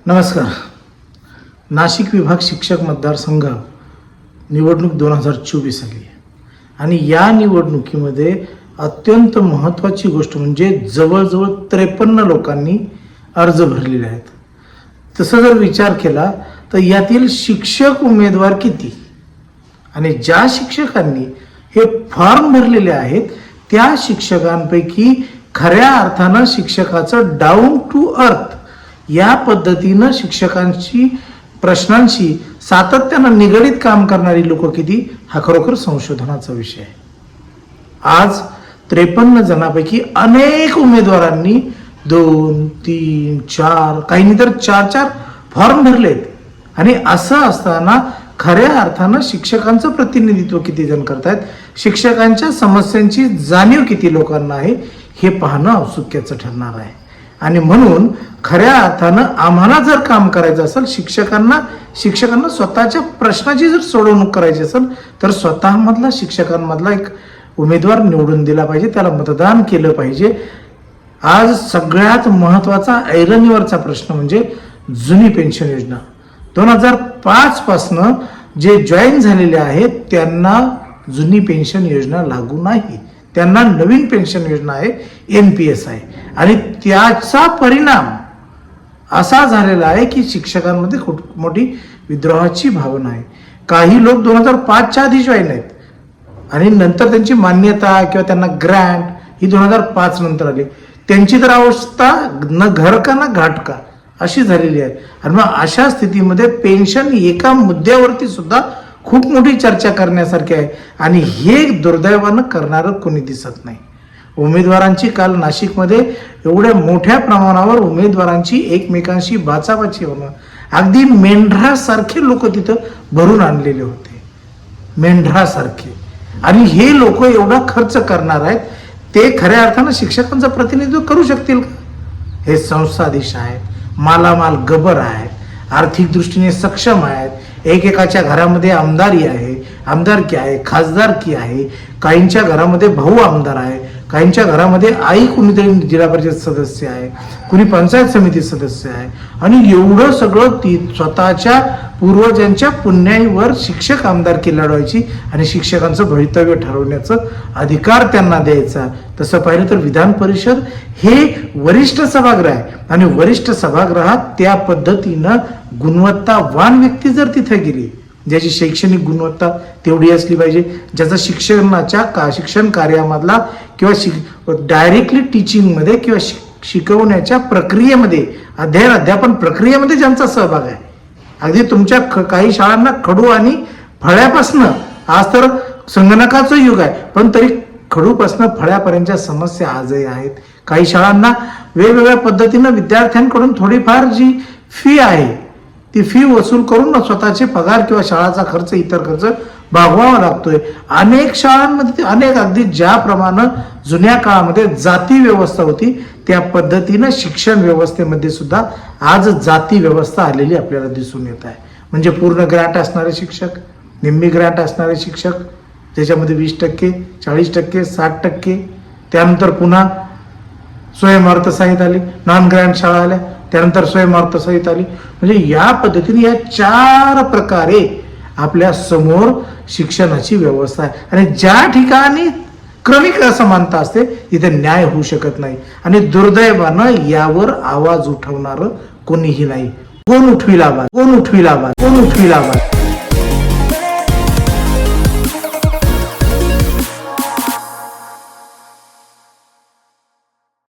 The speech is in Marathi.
नमस्कार. नाशिक विभाग शिक्षक मतदारसंघ निवडणूक 2024 आली आहे आणि या निवडणुकीमध्ये अत्यंत महत्त्वाची गोष्ट म्हणजे जवळजवळ 53 लोकांनी अर्ज भरलेले आहेत. तसं जर विचार केला तर यातील शिक्षक उमेदवार किती आणि ज्या शिक्षकांनी हे फॉर्म भरलेले आहेत त्या शिक्षकांपैकी खऱ्या अर्थानं शिक्षकाचं डाऊन टू अर्थ या पद्धतीनं शिक्षकांची प्रश्नांशी सातत्यानं निगडीत काम करणारी लोक किती हा खरोखर संशोधनाचा विषय आहे. आज 53 जणांपैकी अनेक उमेदवारांनी 2, 3, 4 काहींनी तर 4 फॉर्म भरलेत आणि असं असताना खऱ्या अर्थानं शिक्षकांचं प्रतिनिधित्व किती जण करतायत, शिक्षकांच्या समस्यांची जाणीव किती लोकांना आहे हे पाहणं औत्सुक्याचं ठरणार आहे. आणि म्हणून खऱ्या अर्थानं आम्हाला जर काम करायचं असेल, शिक्षकांना स्वतःच्या प्रश्नाची जर सोडवणूक करायची असेल तर स्वतःमधला शिक्षकांमधला एक उमेदवार निवडून दिला पाहिजे, त्याला मतदान केलं पाहिजे. आज सगळ्यात महत्त्वाचा ऐरणीवरचा प्रश्न म्हणजे जुनी पेन्शन योजना. 2005 पासनं जे जॉईन झालेले आहेत त्यांना जुनी पेन्शन योजना लागू नाही, त्यांना नवीन पेन्शन योजना आहे, NPS आहे. आणि त्याचा परिणाम असा झालेला आहे की शिक्षकांमध्ये खूप मोठी विद्रोहाची भावना आहे. काही लोक 2005च्या आधी जॉईन आहेत आणि नंतर त्यांची मान्यता किंवा त्यांना ग्रँट ही 2005 नंतर आली. त्यांची तर अवस्था न घर का ना घाट का अशी झालेली आहे. आणि मग अशा स्थितीमध्ये पेन्शन एका मुद्द्यावरती सुद्धा खूप मोठी चर्चा करण्यासारखी आहे आणि हे दुर्दैवानं करणारं कोणी दिसत नाही. उमेदवारांची काल नाशिकमध्ये एवढ्या मोठ्या प्रमाणावर उमेदवारांची एकमेकांशी बाचाबाची होणं, अगदी मेंढरासारखे लोक तिथं भरून आणलेले होते, मेंढरासारखे. आणि हे लोक एवढा खर्च करणार आहेत, ते खऱ्या अर्थानं शिक्षकांचं प्रतिनिधित्व करू शकतील का? हे संस्थाधीश आहेत, मालामाल गबर आहेत, आर्थिक दृष्टीने सक्षम आहेत, एकेकाच्या घरामध्ये आमदारी आहे, आमदारकी आहे, खासदारकी आहे, काहींच्या घरामध्ये भाऊ आमदार आहे, काहींच्या घरामध्ये आई कुणीतरी जिल्हा परिषद सदस्य आहे, कुणी पंचायत समिती सदस्य आहे. आणि एवढं सगळं ती स्वतःच्या पूर्वजांच्या पुण्याईवर शिक्षक आमदारकी लढवायची आणि शिक्षकांचं भवितव्य ठरवण्याचं अधिकार त्यांना द्यायचा. तसं पाहिलं तर विधान परिषद हे वरिष्ठ सभागृह आहे आणि वरिष्ठ सभागृहात त्या पद्धतीनं गुणवत्तावान व्यक्ती जर तिथे गेली, ज्याची शैक्षणिक गुणवत्ता तेवढी असली पाहिजे, ज्याचा शिक्षण कार्यामधला किंवा डायरेक्टली टीचिंगमध्ये किंवा शिकवण्याच्या प्रक्रियेमध्ये अध्यापन प्रक्रियेमध्ये ज्यांचा सहभाग आहे. अगदी तुमच्या काही शाळांना खडू आणि फळ्यापासनं, आज तर संगणकाचं युग आहे पण तरी खडूपासनं फळ्यापर्यंतच्या समस्या आजही आहेत. काही शाळांना वेगवेगळ्या पद्धतीनं विद्यार्थ्यांकडून थोडीफार जी फी आहे ती फी वसूल करून स्वतःचे पगार किंवा शाळाचा खर्च, इतर खर्च भागवावा लागतोय. अनेक शाळांमध्ये अगदी ज्याप्रमाणे जुन्या काळामध्ये जाती व्यवस्था होती त्या पद्धतीनं शिक्षण व्यवस्थेमध्ये सुद्धा आज जाती व्यवस्था आलेली आपल्याला दिसून येत आहे. म्हणजे पूर्ण ग्रँट असणारे शिक्षक, निम्मी ग्रँट असणारे शिक्षक, ज्याच्यामध्ये 20%, 40%, 60%, त्यानंतर पुन्हा स्वयंअर्थसहाय्यित आली, नॉन ग्रँट शाळा आल्या, त्यानंतर स्वयंअर्थसहाय्यित आली. म्हणजे या पद्धतीने या 4 प्रकारे आपल्या समोर शिक्षणाची व्यवस्था आहे. आणि ज्या ठिकाणी क्रमिक असमानता असते तिथे न्याय होऊ शकत नाही आणि दुर्दैवानं यावर आवाज उठवणारं कोणीही नाही. कोण उठविला आवाज?